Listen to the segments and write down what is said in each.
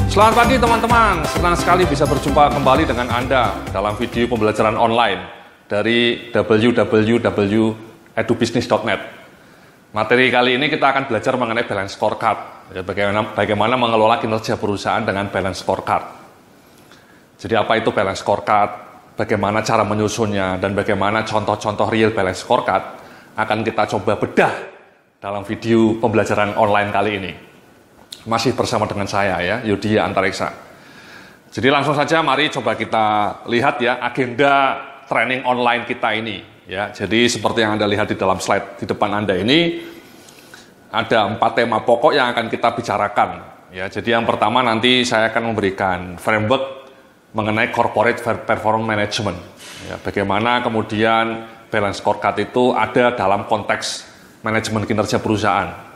Selamat pagi teman-teman, senang sekali bisa berjumpa kembali dengan Anda dalam video pembelajaran online dari www.edubusiness.net. Materi kali ini kita akan belajar mengenai balance scorecard, bagaimana mengelola kinerja perusahaan dengan balance scorecard. Jadi apa itu balance scorecard, bagaimana cara menyusunnya, dan bagaimana contoh-contoh real balance scorecard akan kita coba bedah dalam video pembelajaran online kali ini. Masih bersama dengan saya ya, Yudhya Antariksa. Jadi langsung saja mari coba kita lihat ya agenda training online kita ini ya. Jadi seperti yang Anda lihat di dalam slide di depan Anda ini ada 4 tema pokok yang akan kita bicarakan ya. Jadi yang pertama nanti saya akan memberikan framework mengenai corporate performance management ya. Bagaimana kemudian balance scorecard itu ada dalam konteks manajemen kinerja perusahaan.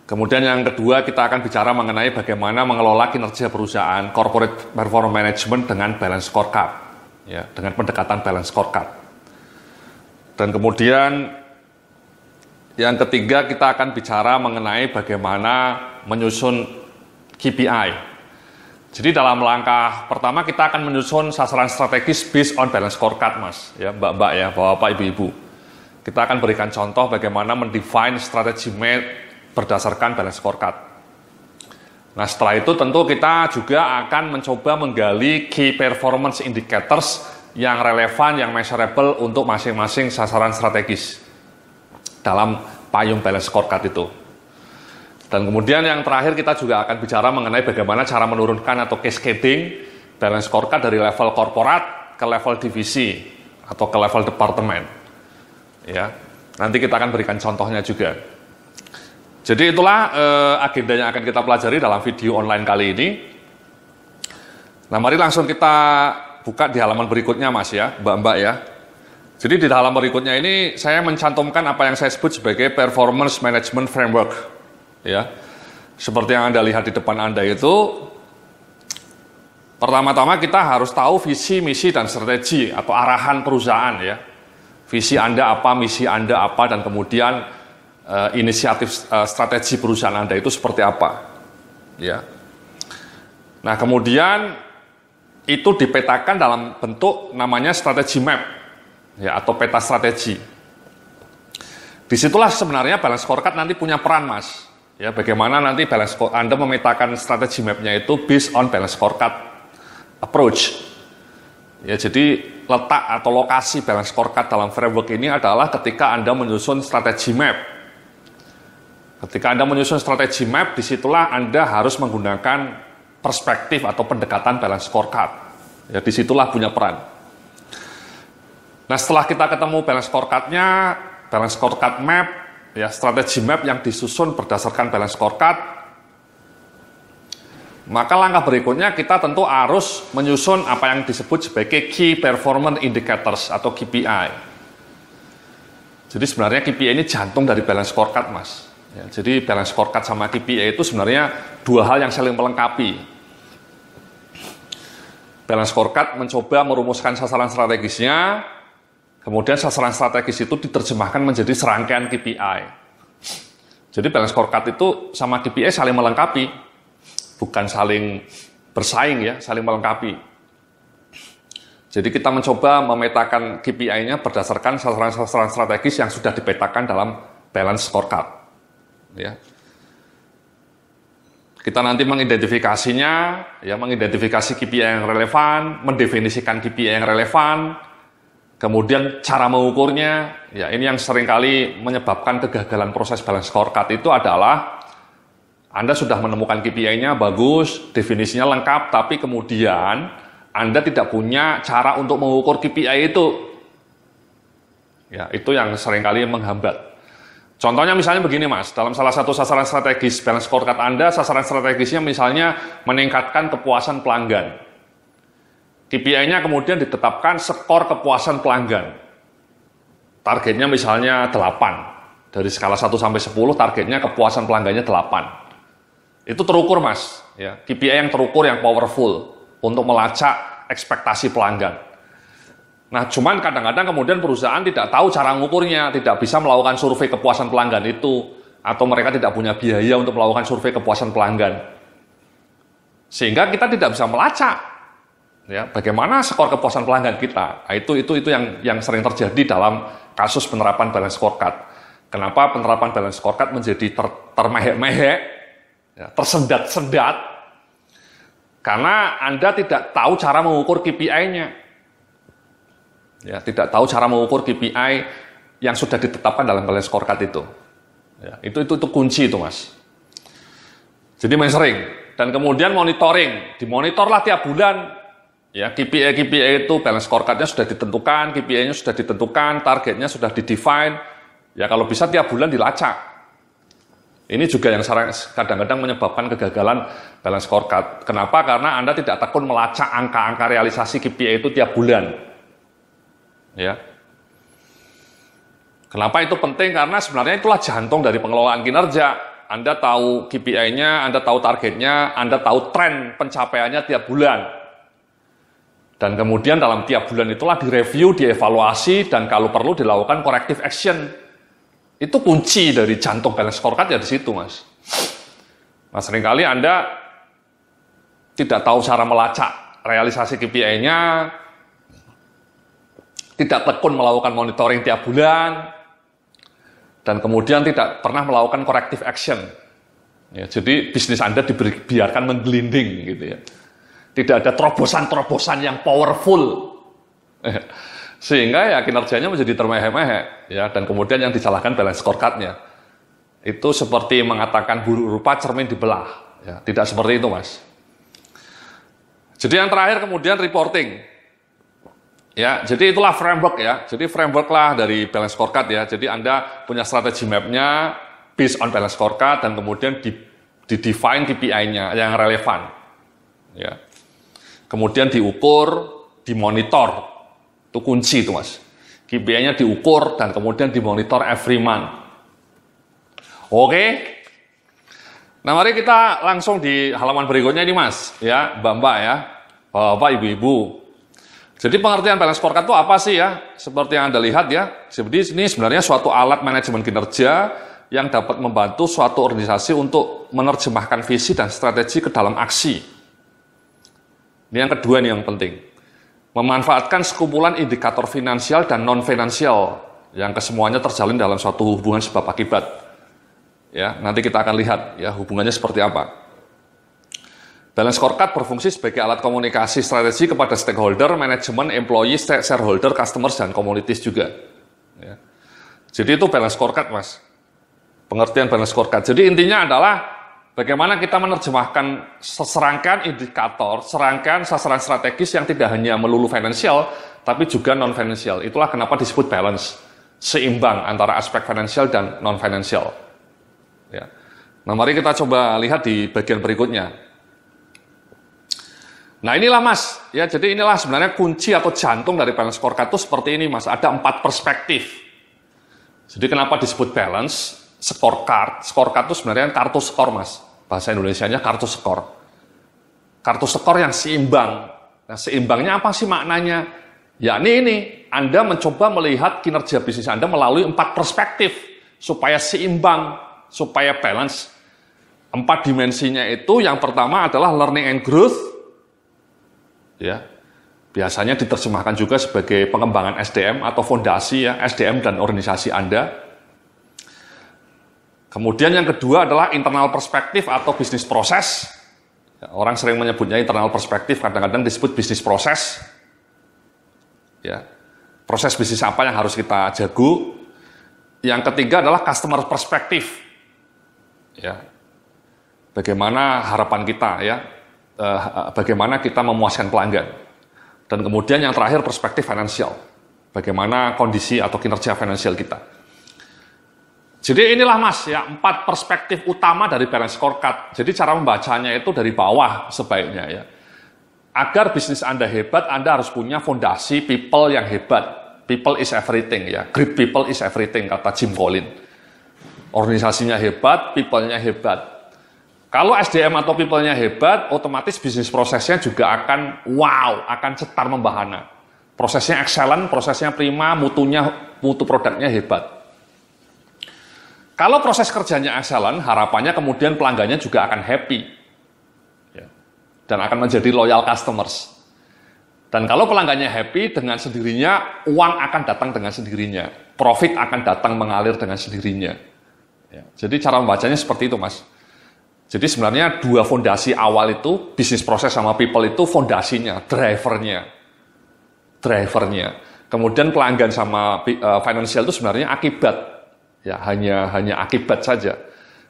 Kemudian yang kedua kita akan bicara mengenai bagaimana mengelola kinerja perusahaan corporate performance management dengan balance scorecard, ya, dengan pendekatan balance scorecard. Dan kemudian yang ketiga kita akan bicara mengenai bagaimana menyusun KPI. Jadi dalam langkah pertama kita akan menyusun sasaran strategis based on balance scorecard, Mas, ya, Mbak-mbak ya, Bapak, Ibu-ibu. Kita akan berikan contoh bagaimana mendefine strategi berdasarkan balance scorecard. Nah setelah itu tentu kita juga akan mencoba menggali key performance indicators yang relevan, yang measurable untuk masing-masing sasaran strategis dalam payung balance scorecard itu. Dan kemudian yang terakhir kita juga akan bicara mengenai bagaimana cara menurunkan atau cascading balance scorecard dari level korporat ke level divisi atau ke level departemen. Ya, nanti kita akan berikan contohnya juga. Jadi itulah agenda yang akan kita pelajari dalam video online kali ini. Nah mari langsung kita buka di halaman berikutnya, Mas ya, Mbak-mbak ya. Jadi di halaman berikutnya ini saya mencantumkan apa yang saya sebut sebagai performance management framework. Ya, seperti yang Anda lihat di depan Anda itu, pertama-tama kita harus tahu visi, misi, dan strategi atau arahan perusahaan ya. Visi Anda apa, misi Anda apa, dan kemudian inisiatif strategi perusahaan Anda itu seperti apa ya. Nah kemudian itu dipetakan dalam bentuk namanya strategi map ya, atau peta strategi. Disitulah sebenarnya balance scorecard nanti punya peran, Mas ya. Bagaimana nanti balance Anda memetakan strategi mapnya itu based on balance scorecard approach ya. Jadi letak atau lokasi balance scorecard dalam framework ini adalah ketika Anda menyusun strategi map. Ketika Anda menyusun strategi map, disitulah Anda harus menggunakan perspektif atau pendekatan balance scorecard. Ya, disitulah punya peran. Nah, setelah kita ketemu balance scorecard-nya, balance scorecard map, ya, strategi map yang disusun berdasarkan balance scorecard, maka langkah berikutnya kita tentu harus menyusun apa yang disebut sebagai Key Performance Indicators atau KPI. Jadi sebenarnya KPI ini jantung dari balance scorecard, Mas. Ya, jadi balance scorecard sama KPI itu sebenarnya dua hal yang saling melengkapi. Balance scorecard mencoba merumuskan sasaran strategisnya, kemudian sasaran strategis itu diterjemahkan menjadi serangkaian KPI. Jadi balance scorecard itu sama KPI saling melengkapi, bukan saling bersaing ya, saling melengkapi. Jadi kita mencoba memetakan KPI-nya berdasarkan sasaran-sasaran strategis yang sudah dipetakan dalam balance scorecard. Ya. Kita nanti mengidentifikasinya, ya, mengidentifikasi KPI yang relevan, mendefinisikan KPI yang relevan, kemudian cara mengukurnya. Ya, ini yang seringkali menyebabkan kegagalan proses balance scorecard itu adalah Anda sudah menemukan KPI-nya bagus, definisinya lengkap, tapi kemudian Anda tidak punya cara untuk mengukur KPI itu. Ya, itu yang seringkali menghambat. Contohnya misalnya begini, Mas, dalam salah satu sasaran strategis balance scorecard Anda, sasaran strategisnya misalnya meningkatkan kepuasan pelanggan. KPI-nya kemudian ditetapkan skor kepuasan pelanggan. Targetnya misalnya 8. Dari skala 1 sampai 10 targetnya kepuasan pelanggannya 8. Itu terukur, Mas, ya. KPI yang terukur, yang powerful untuk melacak ekspektasi pelanggan. Nah, cuman kadang-kadang kemudian perusahaan tidak tahu cara mengukurnya, tidak bisa melakukan survei kepuasan pelanggan itu, atau mereka tidak punya biaya untuk melakukan survei kepuasan pelanggan. Sehingga kita tidak bisa melacak ya bagaimana skor kepuasan pelanggan kita. Nah, itu yang sering terjadi dalam kasus penerapan balance scorecard. Kenapa penerapan balance scorecard menjadi termehek-mehek, ya, tersendat-sendat? Karena Anda tidak tahu cara mengukur KPI-nya. Ya, tidak tahu cara mengukur KPI yang sudah ditetapkan dalam balance scorecard itu. Ya, itu kunci itu, Mas. Jadi main sering. Dan kemudian monitoring, dimonitorlah tiap bulan. Ya, KPI itu balance scorecard-nya sudah ditentukan, KPI-nya sudah ditentukan, targetnya sudah didefine. Ya kalau bisa tiap bulan dilacak. Ini juga yang kadang-kadang menyebabkan kegagalan balance scorecard. Kenapa? Karena Anda tidak tekun melacak angka-angka realisasi KPI itu tiap bulan. Ya. Kenapa itu penting? Karena sebenarnya itulah jantung dari pengelolaan kinerja. Anda tahu KPI-nya, Anda tahu targetnya, Anda tahu tren pencapaiannya tiap bulan. Dan kemudian dalam tiap bulan itulah direview, dievaluasi, dan kalau perlu dilakukan corrective action. Itu kunci dari jantung balance scorecard ya di situ, Mas. Nah, seringkali Anda tidak tahu cara melacak realisasi KPI-nya, tidak tekun melakukan monitoring tiap bulan, dan kemudian tidak pernah melakukan corrective action. Ya, jadi bisnis Anda dibiarkan menggelinding gitu ya. Tidak ada terobosan-terobosan yang powerful. Sehingga ya kinerjanya menjadi termehek-mehek ya, dan kemudian yang disalahkan balance scorecard-nya. Itu seperti mengatakan buruk rupa cermin dibelah ya, tidak seperti itu, Mas. Jadi yang terakhir kemudian reporting. Ya, jadi itulah framework ya. Jadi framework lah dari balance scorecard ya. Jadi Anda punya strategi map-nya based on balance scorecard dan kemudian di-define KPI-nya yang relevan. Ya. Kemudian diukur, dimonitor. Itu kunci itu, Mas. KPI-nya diukur dan kemudian dimonitor every month. Oke. Nah, mari kita langsung di halaman berikutnya ini, Mas. Ya, Mbak-mbak ya. Bapak, Ibu-ibu. Jadi pengertian balance scorecard itu apa sih ya? Seperti yang Anda lihat ya. Jadi ini sebenarnya suatu alat manajemen kinerja yang dapat membantu suatu organisasi untuk menerjemahkan visi dan strategi ke dalam aksi. Ini yang kedua nih yang penting. Memanfaatkan sekumpulan indikator finansial dan non-finansial yang kesemuanya terjalin dalam suatu hubungan sebab akibat. Ya, nanti kita akan lihat ya hubungannya seperti apa. Balance scorecard berfungsi sebagai alat komunikasi strategi kepada stakeholder, manajemen, employee, shareholder, customers, dan communities juga. Ya. Jadi itu balance scorecard, Mas. Pengertian balance scorecard. Jadi intinya adalah bagaimana kita menerjemahkan serangkaian indikator, serangkaian sasaran strategis yang tidak hanya melulu finansial, tapi juga non-finansial. Itulah kenapa disebut balance, seimbang antara aspek finansial dan non-finansial. Ya. Nah, mari kita coba lihat di bagian berikutnya. Nah, inilah, Mas. Ya, jadi inilah sebenarnya kunci atau jantung dari balance scorecard itu seperti ini, Mas. Ada 4 perspektif. Jadi kenapa disebut balance? Scorecard. Scorecard itu sebenarnya kartu skor, Mas. Bahasa Indonesianya kartu skor. Kartu skor yang seimbang. Nah, seimbangnya apa sih maknanya? Ya, ini. Anda mencoba melihat kinerja bisnis Anda melalui 4 perspektif. Supaya seimbang, supaya balance. 4 dimensinya itu, yang pertama adalah learning and growth. Ya, biasanya diterjemahkan juga sebagai pengembangan SDM atau fondasi ya, SDM dan organisasi Anda. Kemudian yang kedua adalah internal perspektif atau bisnis proses. Orang sering menyebutnya internal perspektif, kadang-kadang disebut bisnis proses. Ya, proses bisnis apa yang harus kita jago. Yang ketiga adalah customer perspektif. Ya, bagaimana harapan kita ya, bagaimana kita memuaskan pelanggan. Dan kemudian yang terakhir perspektif finansial. Bagaimana kondisi atau kinerja finansial kita. Jadi inilah, Mas, ya 4 perspektif utama dari balance scorecard. Jadi cara membacanya itu dari bawah sebaiknya ya. Agar bisnis Anda hebat, Anda harus punya fondasi people yang hebat. People is everything ya. Great people is everything, kata Jim Collins. Organisasinya hebat, people-nya hebat. Kalau SDM atau people-nya hebat, otomatis bisnis prosesnya juga akan wow, akan cetar membahana. Prosesnya excellent, prosesnya prima, mutu produknya hebat. Kalau proses kerjanya excellent, harapannya kemudian pelanggannya juga akan happy. Ya. dan akan menjadi loyal customers. Dan kalau pelanggannya happy, dengan sendirinya uang akan datang dengan sendirinya, profit akan datang mengalir dengan sendirinya. Ya, jadi cara membacanya seperti itu, Mas. Jadi sebenarnya dua fondasi awal itu, bisnis proses sama people itu fondasinya, drivernya. Kemudian pelanggan sama financial itu sebenarnya akibat, ya hanya akibat saja.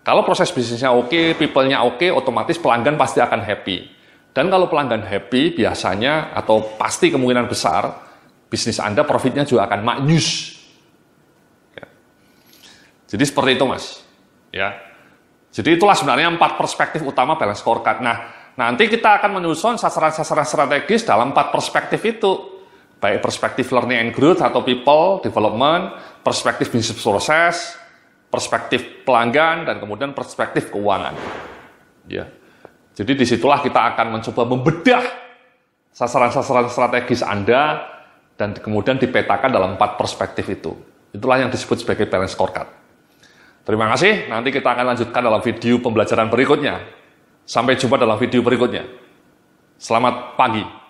Kalau proses bisnisnya oke, people-nya oke, otomatis pelanggan pasti akan happy. Dan kalau pelanggan happy, biasanya atau pasti kemungkinan besar, bisnis Anda profitnya juga akan maknyus. Ya. Jadi seperti itu, Mas. Ya. Jadi itulah sebenarnya 4 perspektif utama balance scorecard. Nah, nanti kita akan menyusun sasaran-sasaran strategis dalam 4 perspektif itu. Baik perspektif learning and growth atau people development, perspektif bisnis proses, perspektif pelanggan, dan kemudian perspektif keuangan. Ya. Jadi disitulah kita akan mencoba membedah sasaran-sasaran strategis Anda dan kemudian dipetakan dalam 4 perspektif itu. Itulah yang disebut sebagai balance scorecard. Terima kasih, nanti kita akan lanjutkan dalam video pembelajaran berikutnya. Sampai jumpa dalam video berikutnya. Selamat pagi.